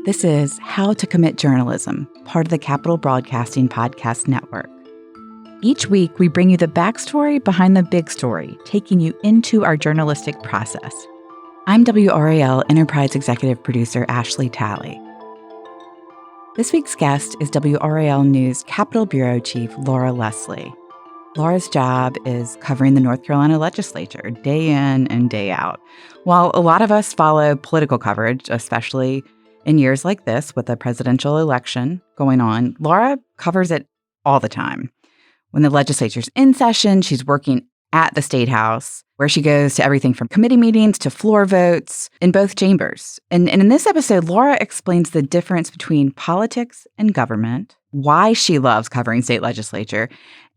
This is How to Commit Journalism, part of the Capital Broadcasting Podcast Network. Each week, we bring you the backstory behind the big story, taking you into our journalistic process. I'm WRAL Enterprise Executive Producer Ashley Talley. This week's guest is WRAL News Capitol Bureau Chief Laura Leslie. Laura's job is covering the North Carolina legislature day in and day out. While a lot of us follow political coverage, especially in years like this with a presidential election going on, Laura covers it all the time. When the legislature's in session, she's working at the State House, where she goes to everything from committee meetings to floor votes in both chambers. And in this episode, Laura explains the difference between politics and government, why she loves covering state legislature,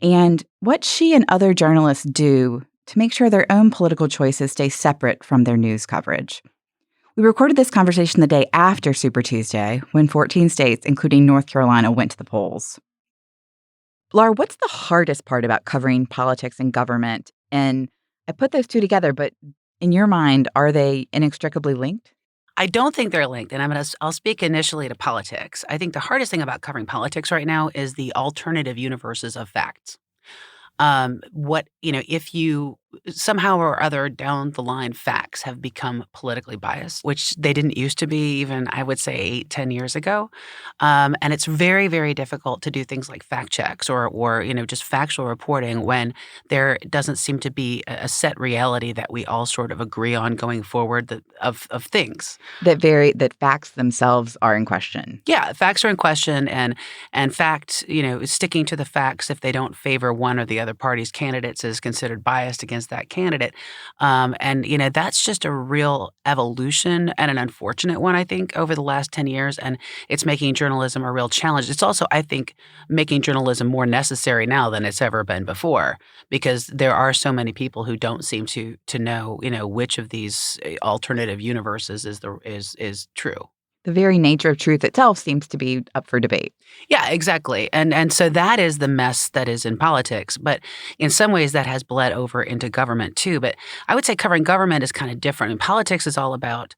and what she and other journalists do to make sure their own political choices stay separate from their news coverage. We recorded this conversation the day after Super Tuesday, when 14 states, including North Carolina, went to the polls. Laura, what's the hardest part about covering politics and government? And I put those two together, but in your mind, are they inextricably linked? I don't think they're linked, and I'll speak initially to politics. I think the hardest thing about covering politics right now is the alternative universes of facts. If you somehow or other down the line facts have become politically biased, which they didn't used to be even, I would say, 8-10 years ago. And it's very, very difficult to do things like fact checks or just factual reporting when there doesn't seem to be a set reality that we all sort of agree on going forward of things. That facts themselves are in question. Yeah, facts are in question, and fact, sticking to the facts if they don't favor one or the other party's candidates is considered biased against that candidate. That's just a real evolution and an unfortunate one, I think, over the last 10 years. And it's making journalism a real challenge. It's also, I think, making journalism more necessary now than it's ever been before, because there are so many people who don't seem to know, which of these alternative universes is true. The very nature of truth itself seems to be up for debate. Yeah, exactly. And so that is the mess that is in politics. But in some ways that has bled over into government too. But I would say covering government is kind of different. And politics is all about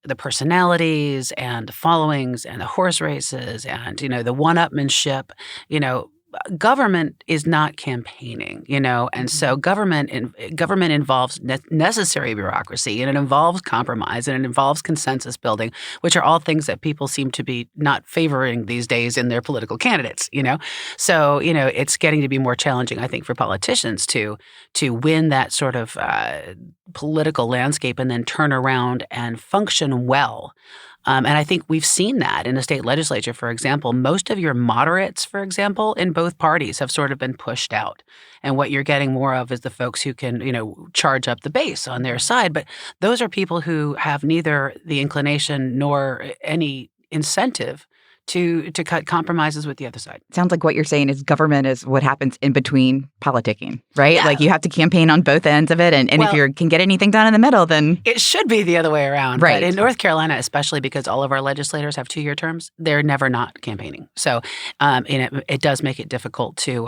the personalities and the followings and the horse races and, the one-upmanship, Government is not campaigning, and so government involves necessary bureaucracy, and it involves compromise, and it involves consensus building, which are all things that people seem to be not favoring these days in their political candidates, So, it's getting to be more challenging, I think, for politicians to win that sort of political landscape and then turn around and function well. And I think we've seen that in the state legislature, for example. Most of your moderates, for example, in both parties have sort of been pushed out. And what you're getting more of is the folks who can, charge up the base on their side. But those are people who have neither the inclination nor any incentive to cut compromises with the other side. Sounds like what you're saying is government is what happens in between politicking, right? Yeah. Like you have to campaign on both ends of it. And if you can get anything done in the middle, then it should be the other way around. Right. But in North Carolina, especially because all of our legislators have 2-year terms, they're never not campaigning. So it does make it difficult to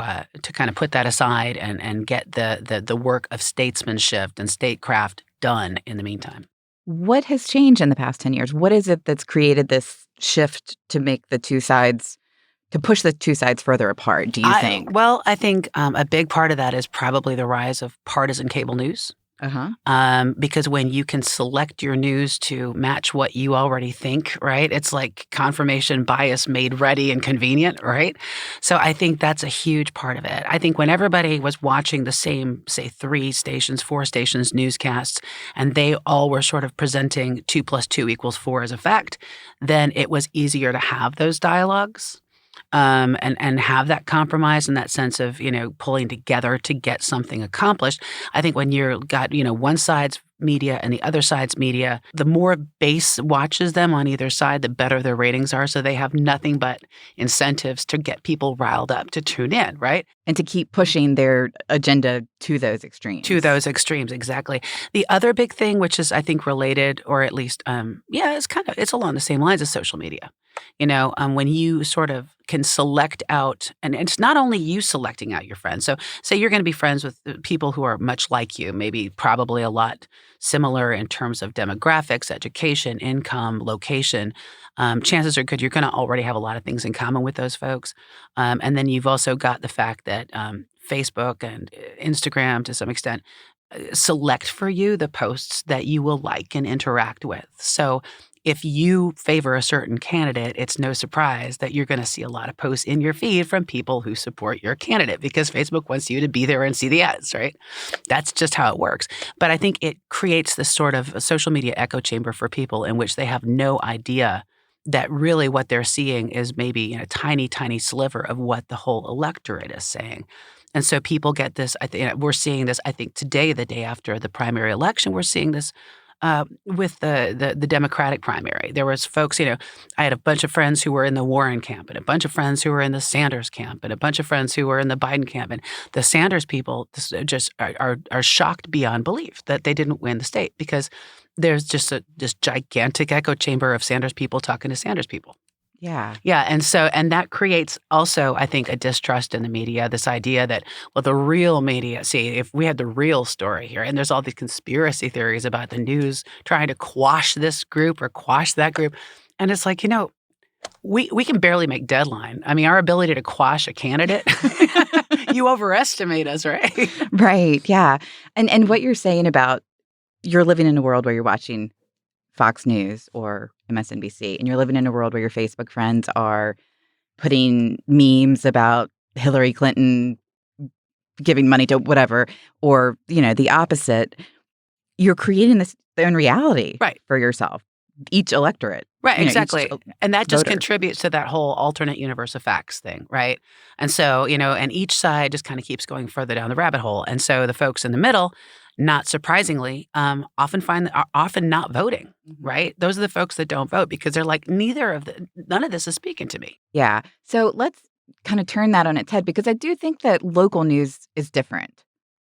kind of put that aside and get the work of statesmanship and statecraft done in the meantime. What has changed in the past 10 years? What is it that's created this shift to make the two sides, to push the two sides further apart, do you think? Well, I think a big part of that is probably the rise of partisan cable news. Because when you can select your news to match what you already think, right? It's like confirmation bias made ready and convenient, right? So I think that's a huge part of it. I think when everybody was watching the same, say, 3 stations, 4 stations newscasts, and they all were sort of presenting 2 + 2 = 4 as a fact, then it was easier to have those dialogues. And have that compromise and that sense of, pulling together to get something accomplished. I think when you've got, one side's media and the other side's media, the more base watches them on either side, the better their ratings are. So they have nothing but incentives to get people riled up to tune in, right? And to keep pushing their agenda to those extremes. To those extremes, exactly. The other big thing, which is, I think, related, or at least, it's along the same lines as social media. When you sort of can select out, and it's not only you selecting out your friends. So say you're going to be friends with people who are much like you, maybe probably a lot similar in terms of demographics, education, income, location. Chances are good you're going to already have a lot of things in common with those folks. And then you've also got the fact that Facebook and Instagram, to some extent, select for you the posts that you will like and interact with. So if you favor a certain candidate, it's no surprise that you're going to see a lot of posts in your feed from people who support your candidate because Facebook wants you to be there and see the ads, right? That's just how it works. But I think it creates this sort of a social media echo chamber for people in which they have no idea that really what they're seeing is maybe a tiny, tiny sliver of what the whole electorate is saying. And so people get this. I think we're seeing this. I think today, the day after the primary election, we're seeing this with the Democratic primary. There was folks. I had a bunch of friends who were in the Warren camp, and a bunch of friends who were in the Sanders camp, and a bunch of friends who were in the Biden camp. And the Sanders people just are shocked beyond belief that they didn't win the state because there's just this gigantic echo chamber of Sanders people talking to Sanders people. Yeah. Yeah. And that creates also, I think, a distrust in the media, this idea that, well, the real media, see, if we had the real story here, and there's all these conspiracy theories about the news trying to quash this group or quash that group. And it's like, we can barely make deadline. I mean, our ability to quash a candidate, you overestimate us, right? Right. Yeah. And what you're saying about you're living in a world where you're watching Fox News or MSNBC, and you're living in a world where your Facebook friends are putting memes about Hillary Clinton giving money to whatever, or, the opposite. You're creating this own reality for yourself, each electorate. Right, exactly. And that just voter. contributes to that whole alternate universe of facts thing, right? And so, and each side just kind of keeps going further down the rabbit hole. And so the folks in the middle, not surprisingly, are often not voting, right? Those are the folks that don't vote because they're like, none of this is speaking to me. Yeah. So let's kind of turn that on its head because I do think that local news is different.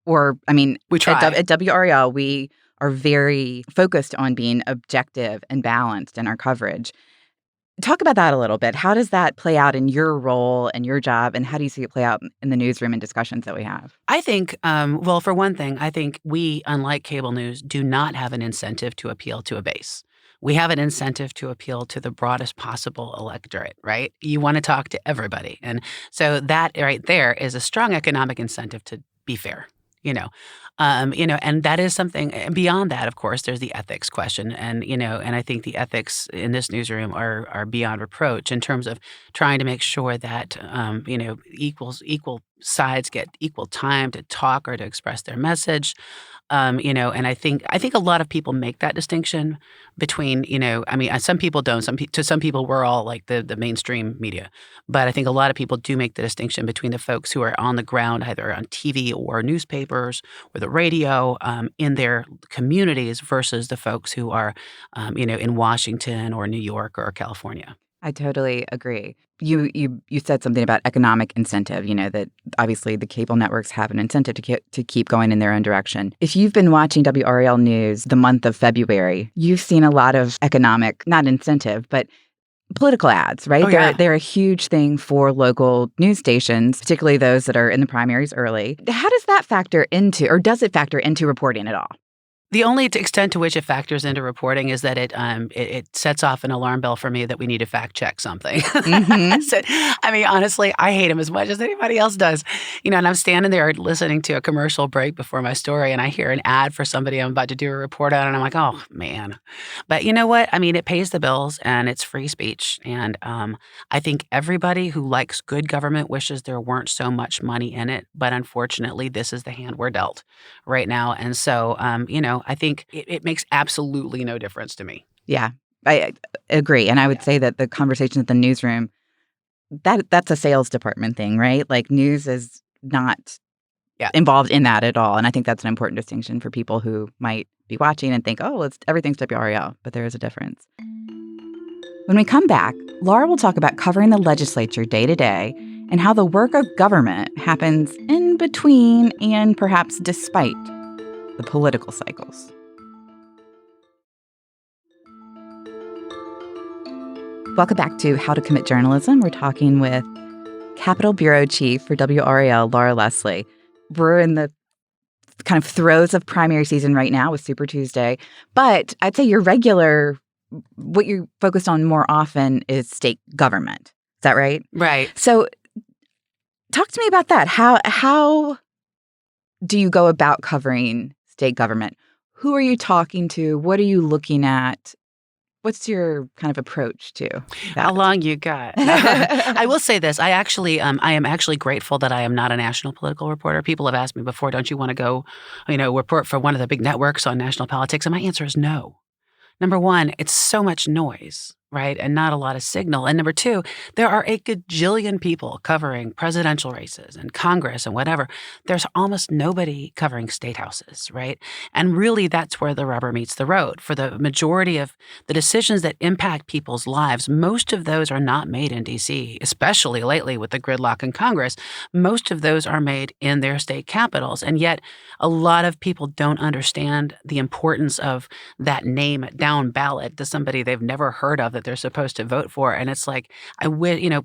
Or, I mean, we try. At WRAL, we are very focused on being objective and balanced in our coverage. Talk about that a little bit. How does that play out in your role and your job, and how do you see it play out in the newsroom and discussions that we have? I think, well, for one thing, I think we, unlike cable news, do not have an incentive to appeal to a base. We have an incentive to appeal to the broadest possible electorate, right? You want to talk to everybody. And so that right there is a strong economic incentive to be fair. And that is something. And beyond that, of course, there's the ethics question, and I think the ethics in this newsroom are beyond reproach in terms of trying to make sure that equal sides get equal time to talk or to express their message. And I think a lot of people make that distinction between, some people don't. To some people, we're all like the mainstream media. But I think a lot of people do make the distinction between the folks who are on the ground, either on TV or newspapers or the radio in their communities versus the folks who are, in Washington or New York or California. I totally agree. You said something about economic incentive, that obviously the cable networks have an incentive to keep going in their own direction. If you've been watching WRAL News the month of February, you've seen a lot of economic, not incentive, but political ads, right? Oh, yeah. They're a huge thing for local news stations, particularly those that are in the primaries early. How does that factor into, or does it factor into reporting at all? The only extent to which it factors into reporting is that it sets off an alarm bell for me that we need to fact check something. So, honestly, I hate them as much as anybody else does. And I'm standing there listening to a commercial break before my story, and I hear an ad for somebody I'm about to do a report on, and I'm like, oh, man. But you know what? It pays the bills, and it's free speech. And I think everybody who likes good government wishes there weren't so much money in it. But unfortunately, this is the hand we're dealt right now. And so, I think it makes absolutely no difference to me. Yeah, I agree. And I would say that the conversation at the newsroom, that's a sales department thing, right? Like news is not involved in that at all. And I think that's an important distinction for people who might be watching and think, oh, everything's WRAL, but there is a difference. When we come back, Laura will talk about covering the legislature day to day and how the work of government happens in between and perhaps despite the political cycles. Welcome back to How to Commit Journalism. We're talking with Capitol Bureau Chief for WRAL, Laura Leslie. We're in the kind of throes of primary season right now with Super Tuesday, but I'd say what you're focused on more often is state government. Is that right? Right. So talk to me about that. How do you go about covering state government? Who are you talking to? What are you looking at? What's your kind of approach to that? How long you got? I will say this. I am actually grateful that I am not a national political reporter. People have asked me before, don't you want to go, report for one of the big networks on national politics? And my answer is no. Number one, it's so much noise, right? And not a lot of signal. And number two, there are a gajillion people covering presidential races and Congress and whatever. There's almost nobody covering state houses, right? And really, that's where the rubber meets the road. For the majority of the decisions that impact people's lives, most of those are not made in D.C., especially lately with the gridlock in Congress. Most of those are made in their state capitals. And yet, a lot of people don't understand the importance of that name down ballot to somebody they've never heard of that they're supposed to vote for. And it's like,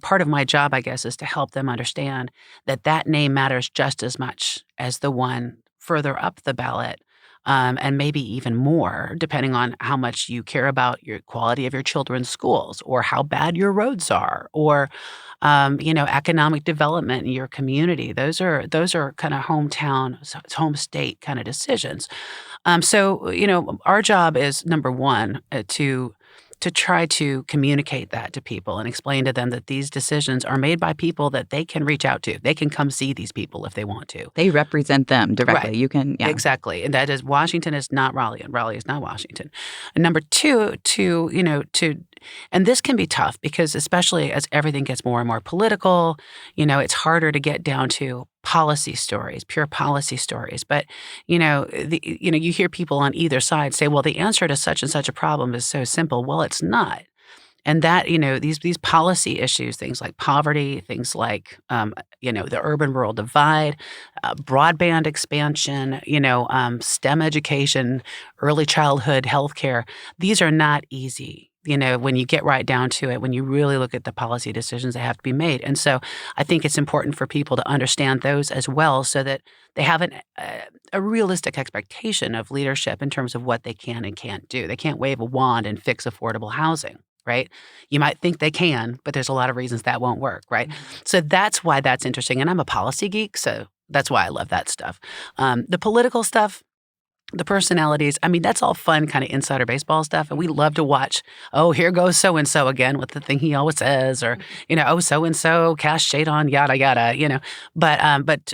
part of my job, I guess, is to help them understand that name matters just as much as the one further up the ballot. And maybe even more, depending on how much you care about your quality of your children's schools or how bad your roads are or, economic development in your community. Those are kind of home state kind of decisions. Our job is, number one, to try to communicate that to people and explain to them that these decisions are made by people that they can reach out to. They can come see these people if they want to. They represent them directly. Right. You can, yeah. Exactly. And that is, Washington is not Raleigh, and Raleigh is not Washington. And number two, and this can be tough because especially as everything gets more and more political, it's harder to get down to policy stories, pure policy stories. But, you hear people on either side say, well, the answer to such and such a problem is so simple. Well, it's not. And that, these policy issues, things like poverty, things like, the urban-rural divide, broadband expansion, STEM education, early childhood healthcare, these are not easy. When you get right down to it, when you really look at the policy decisions that have to be made. And so I think it's important for people to understand those as well so that they have a realistic expectation of leadership in terms of what they can and can't do. They can't wave a wand and fix affordable housing, right? You might think they can, but there's a lot of reasons that won't work, right? Mm-hmm. So that's why that's interesting. And I'm a policy geek, so that's why I love that stuff. The political stuff, the personalities, that's all fun kind of insider baseball stuff. And we love to watch, here goes so-and-so again with the thing he always says, or, so-and-so cast shade on yada, yada, But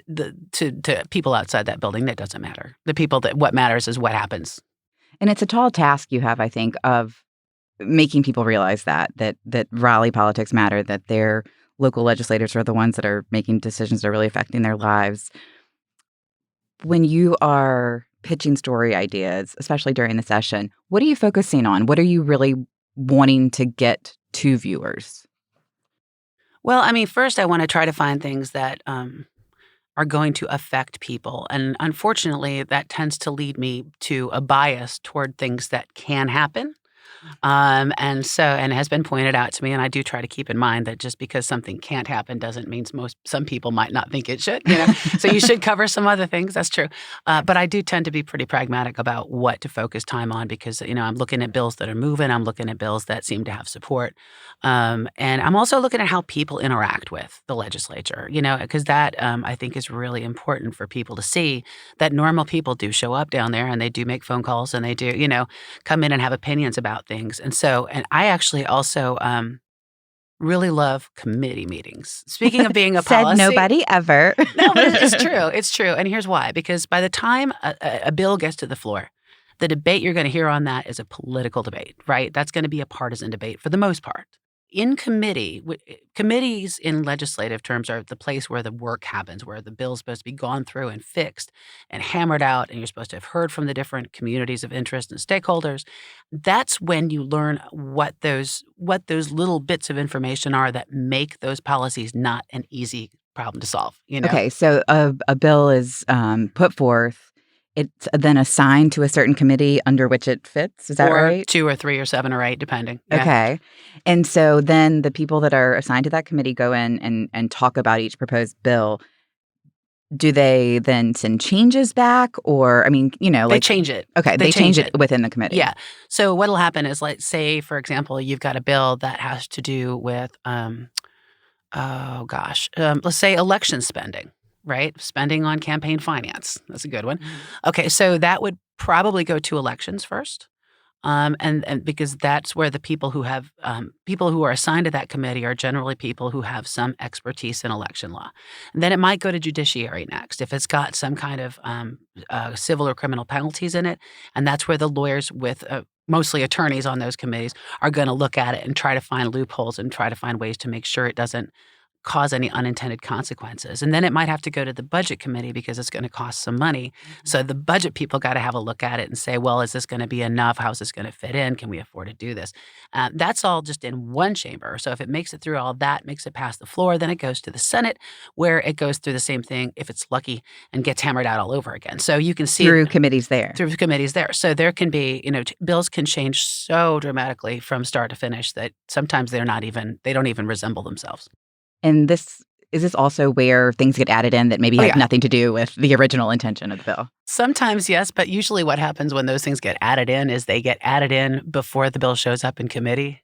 to people outside that building, that doesn't matter. What matters is what happens. And it's a tall task you have, I think, of making people realize that Raleigh politics matter, that their local legislators are the ones that are making decisions that are really affecting their lives. When you are pitching story ideas, especially during the session, what are you focusing on? What are you really wanting to get to viewers? Well, first I want to try to find things that are going to affect people. And unfortunately, that tends to lead me to a bias toward things that can happen. And has been pointed out to me, and I do try to keep in mind that just because something can't happen doesn't mean some people might not think it should, So you should cover some other things. That's true. But I do tend to be pretty pragmatic about what to focus time on because, I'm looking at bills that are moving. I'm looking at bills that seem to have support. And I'm also looking at how people interact with the legislature, because that I think is really important for people to see that normal people do show up down there and they do make phone calls and they do, come in and have opinions about things. And I actually also really love committee meetings. Speaking of being a Said policy. nobody ever. No, but it's true. It's true. And here's why. Because by the time a bill gets to the floor, the debate you're going to hear on that is a political debate, right? That's going to be a partisan debate for the most part. In committee, committees in legislative terms are the place where the work happens, where the bill's supposed to be gone through and fixed and hammered out, and you're supposed to have heard from the different communities of interest and stakeholders. That's when you learn what those little bits of information are that make those policies not an easy problem to solve. Okay, so a bill is put forth. it's then assigned to a certain committee under which it fits. Is that Or right? 2 or 3 or 7 or 8, depending. Yeah. Okay. And so then the people that are assigned to that committee go in and talk about each proposed bill. Do they then send changes back? Or, I mean, They change it. okay, They they change change it it. within the committee. Yeah. So what'll happen is, like, say, for example, you've got a bill that has to do with, oh gosh, let's say election spending, right? Spending on campaign finance. That's a good one. Okay, so that would probably go to elections first. And because that's where the people who have people who are assigned to that committee are generally people who have some expertise in election law. And then it might go to judiciary next if it's got some kind of civil or criminal penalties in it, and that's where the lawyers with mostly attorneys on those committees are going to look at it and try to find loopholes and try to find ways to make sure it doesn't cause any unintended consequences. And then it might have to go to the budget committee because it's going to cost some money. So the budget people got to have a look at it and say, well, is this going to be enough? How's this going to fit in? Can we afford to do this? That's all just in one chamber. So if it makes it through all that, makes it past the floor, then it goes to the Senate, where it goes through the same thing, if it's lucky, and gets hammered out all over again. So you can see Through committees there. through committees there. So there can be, bills can change so dramatically from start to finish that sometimes they don't even resemble themselves. And is this also where things get added in that maybe Oh, had yeah. nothing to do with the original intention of the bill? Sometimes, yes, but usually what happens when those things get added in is they get added in before the bill shows up in committee.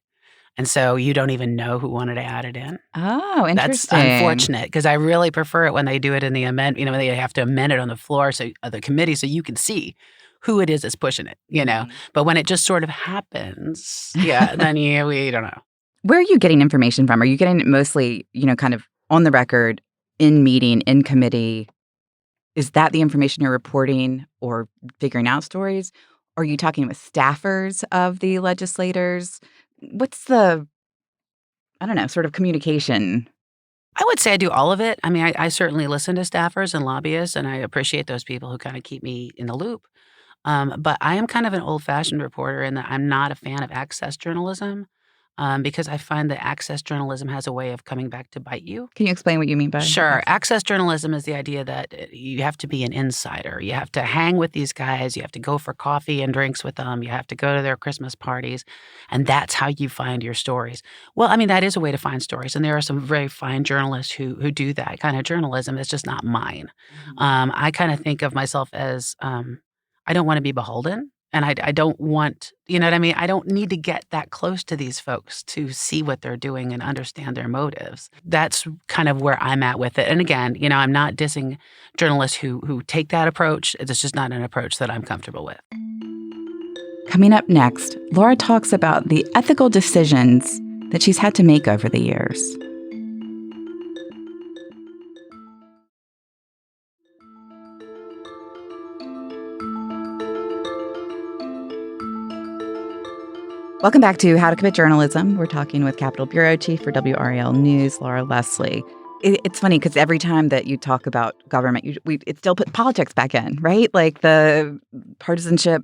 And so you don't even know who wanted to add it in. Oh, That's interesting. unfortunate because I really prefer it when they do it in the amend. They have to amend it on the floor, so the committee, so you can see who it is that's pushing it. But when it just sort of happens, then we don't know. Where are you getting information from? Are you getting it mostly, kind of on the record, in meeting, in committee? Is that the information you're reporting or figuring out stories? Are you talking with staffers of the legislators? What's the, I don't know, sort of communication? I would say I do all of it. I mean, I certainly listen to staffers and lobbyists, and I appreciate those people who kind of keep me in the loop. But I am kind of an old-fashioned reporter in that I'm not a fan of access journalism, because I find that access journalism has a way of coming back to bite you. Can you explain what you mean by Sure. access? Access journalism is the idea that you have to be an insider. You have to hang with these guys. You have to go for coffee and drinks with them. You have to go to their Christmas parties. And that's how you find your stories. Well, I mean, that is a way to find stories. And there are some very fine journalists who do that kind of journalism. It's just not mine. I kind of think of myself as I don't want to be beholden. And I don't want, you know what I mean? I don't need to get that close to these folks to see what they're doing and understand their motives. That's kind of where I'm at with it. And again, I'm not dissing journalists who take that approach. It's just not an approach that I'm comfortable with. Coming up next, Laura talks about the ethical decisions that she's had to make over the years. Welcome back to How to Commit Journalism. We're talking with Capitol Bureau Chief for WRAL News, Laura Leslie. It's funny because every time that you talk about government, it still put politics back in, right? Like the partisanship,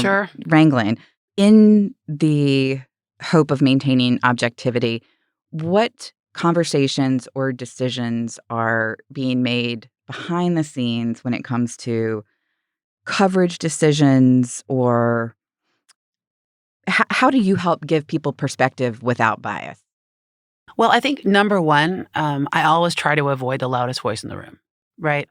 Sure. wrangling. In the hope of maintaining objectivity, what conversations or decisions are being made behind the scenes when it comes to coverage decisions, or how do you help give people perspective without bias? Well, I think number one, I always try to avoid the loudest voice in the room, right?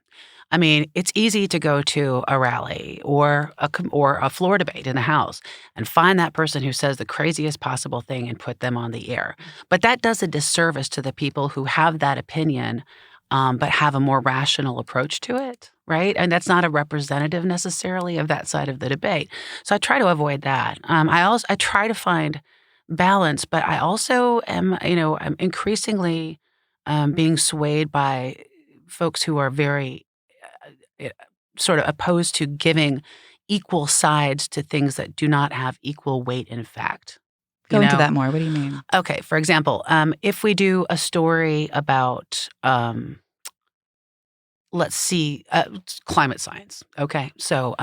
I mean, it's easy to go to a rally or a floor debate in the House and find that person who says the craziest possible thing and put them on the air. But that does a disservice to the people who have that opinion, but have a more rational approach to it, right? And that's not a representative necessarily of that side of the debate. So I try to avoid that. I try to find balance, but I also am, I'm increasingly being swayed by folks who are very uh, sort of opposed to giving equal sides to things that do not have equal weight in fact. Go into that more. What do you mean? Okay, for example, if we do a story about, let's see, climate science, okay? So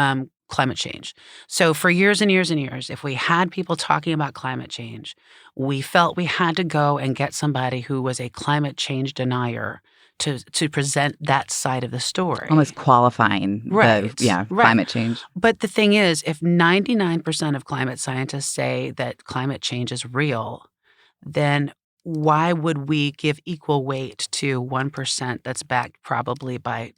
climate change. So for years and years and years, if we had people talking about climate change, we felt we had to go and get somebody who was a climate change denier to present that side of the story. Almost qualifying Right. climate change. But the thing is, if 99% of climate scientists say that climate change is real, then why would we give equal weight to 1% that's backed probably by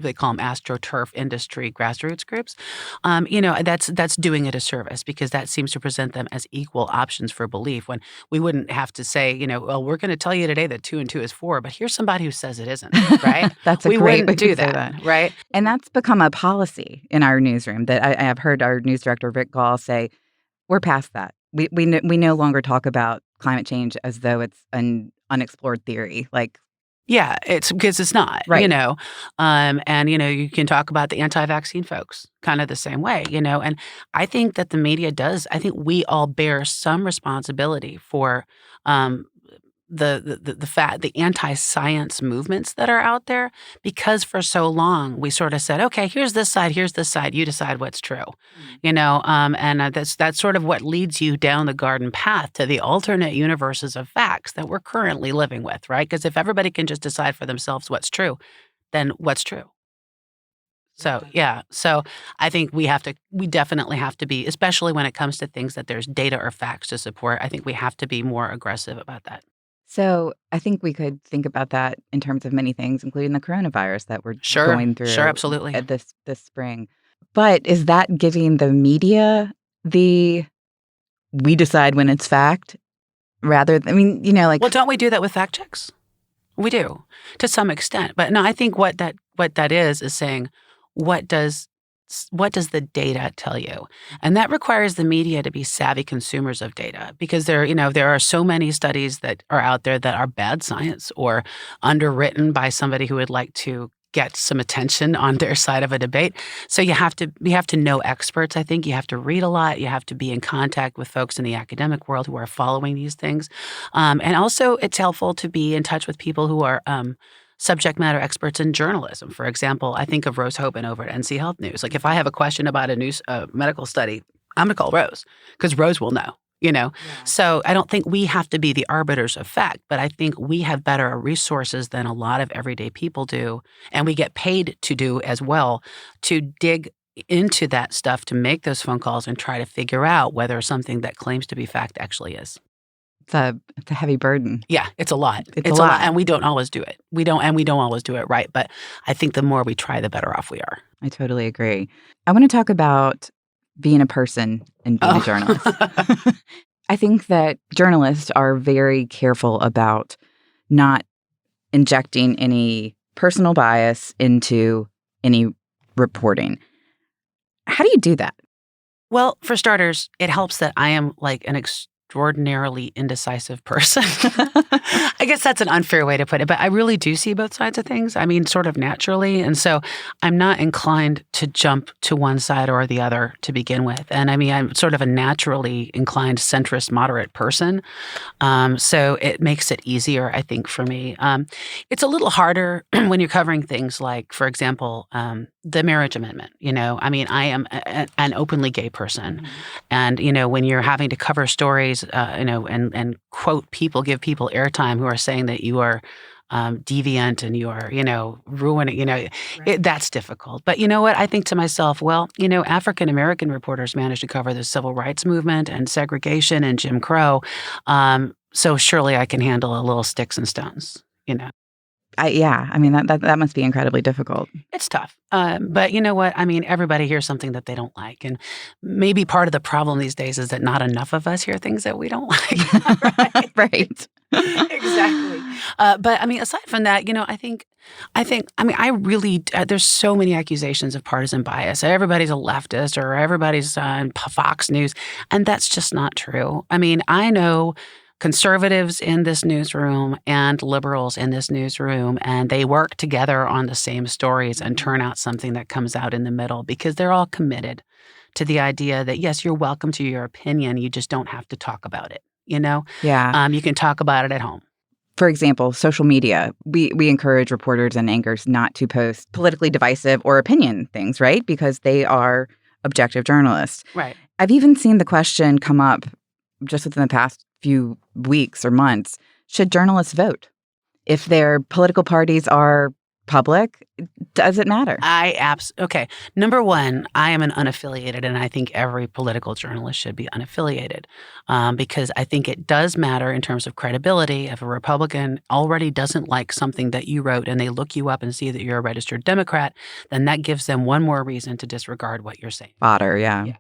they call them astroturf industry grassroots groups? That's doing it a service because that seems to present them as equal options for belief when we wouldn't have to say, well, we're going to tell you today that 2 and 2 is 4, but here's somebody who says it isn't, right? That's a we great way wouldn't to do say that, right? And that's become a policy in our newsroom that I have heard our news director, Rick Gall, say, we're past that. We no longer talk about climate change as though it's an unexplored theory. Yeah, it's because it's not, Right. you can talk about the anti-vaccine folks kind of the same way, and I think that the media does. I think we all bear some responsibility for the anti-science movements that are out there because for so long we sort of said, okay, here's this side, you decide what's true, that's sort of what leads you down the garden path to the alternate universes of facts that we're currently living with, right? Because if everybody can just decide for themselves what's true, then what's true? So I think we definitely have to be, especially when it comes to things that there's data or facts to support. I think we have to be more aggressive about that. So I think we could think about that in terms of many things, including the coronavirus that we're going through absolutely. at this spring. But is that giving the media we decide when it's fact rather than, Well, don't we do that with fact checks? We do to some extent. But no, I think what that is saying, what does the data tell you? And that requires the media to be savvy consumers of data because there are so many studies that are out there that are bad science or underwritten by somebody who would like to get some attention on their side of a debate. So you have to know experts. I think you have to read a lot. You have to be in contact with folks in the academic world who are following these things. And also it's helpful to be in touch with people who are subject matter experts in journalism. For example, I think of Rose Hoban over at NC Health News. Like if I have a question about a medical study, I'm going to call Rose because Rose will know, Yeah. So I don't think we have to be the arbiters of fact, but I think we have better resources than a lot of everyday people do. And we get paid to do as well to dig into that stuff to make those phone calls and try to figure out whether something that claims to be fact actually is. It's a heavy burden. Yeah, it's a lot. It's a lot. And we don't always do it. We don't always do it right. But I think the more we try, the better off we are. I totally agree. I want to talk about being a person and being a journalist. I think that journalists are very careful about not injecting any personal bias into any reporting. How do you do that? Well, for starters, it helps that I am like an extraordinarily indecisive person. I guess that's an unfair way to put it, but I really do see both sides of things. I mean, sort of naturally. And so I'm not inclined to jump to one side or the other to begin with. And I mean, I'm sort of a naturally inclined centrist moderate person. So it makes it easier, I think, for me. It's a little harder when you're covering things like, for example, the marriage amendment. I mean, I am an openly gay person. And, when you're having to cover stories, and quote people, give people airtime who are saying that you are deviant and you are, ruining, right. That's difficult. But you know what? I think to myself, well, African-American reporters managed to cover the civil rights movement and segregation and Jim Crow. So surely I can handle a little sticks and stones, I mean, that must be incredibly difficult. It's tough. But you know what? I mean, everybody hears something that they don't like. And maybe part of the problem these days is that not enough of us hear things that we don't like. Right. Exactly. But I mean, aside from that, I really, there's so many accusations of partisan bias. Everybody's a leftist or everybody's on Fox News. And that's just not true. I mean, I know conservatives in this newsroom and liberals in this newsroom, and they work together on the same stories and turn out something that comes out in the middle because they're all committed to the idea that, yes, you're welcome to your opinion. You just don't have to talk about it, Yeah. You can talk about it at home. For example, social media. We encourage reporters and anchors not to post politically divisive or opinion things, right? Because they are objective journalists. Right. I've even seen the question come up just within the past few weeks or months, should journalists vote? if their political parties are public, does it matter? Okay. Number one, I am an unaffiliated, and I think every political journalist should be unaffiliated because I think it does matter in terms of credibility. If a Republican already doesn't like something that you wrote and they look you up and see that you're a registered Democrat, then that gives them one more reason to disregard what you're saying. Fodder, yeah.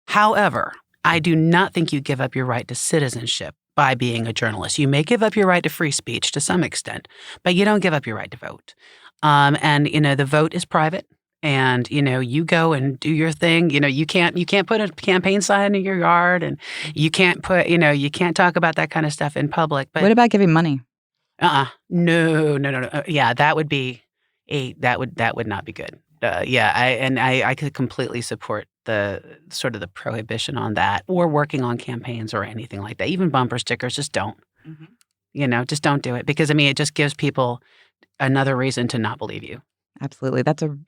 However, I do not think you give up your right to citizenship by being a journalist. You may give up your right to free speech to some extent, but you don't give up your right to vote. And the vote is private, and you go and do your thing. You can't put a campaign sign in your yard, and you can't talk about that kind of stuff in public. But what about giving money? No. Yeah, that would not be good. I could completely support the sort of the prohibition on that, or working on campaigns or anything like that. Even bumper stickers, just don't. Mm-hmm. Just don't do it, because it just gives people another reason to not believe you. Absolutely.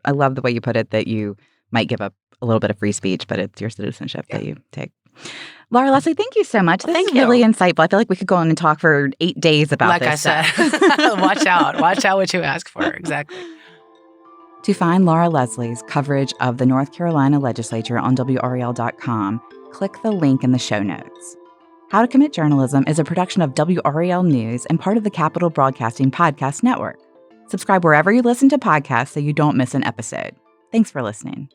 I love the way you put it, that you might give up a little bit of free speech, but it's your citizenship that you take. Laura Leslie, thank you so much. This is really insightful. I feel like we could go on and talk for 8 days about this. Like I said, watch out what you ask for. Exactly. To find Laura Leslie's coverage of the North Carolina legislature on WRAL.com, click the link in the show notes. How to Commit Journalism is a production of WRAL News and part of the Capital Broadcasting Podcast Network. Subscribe wherever you listen to podcasts so you don't miss an episode. Thanks for listening.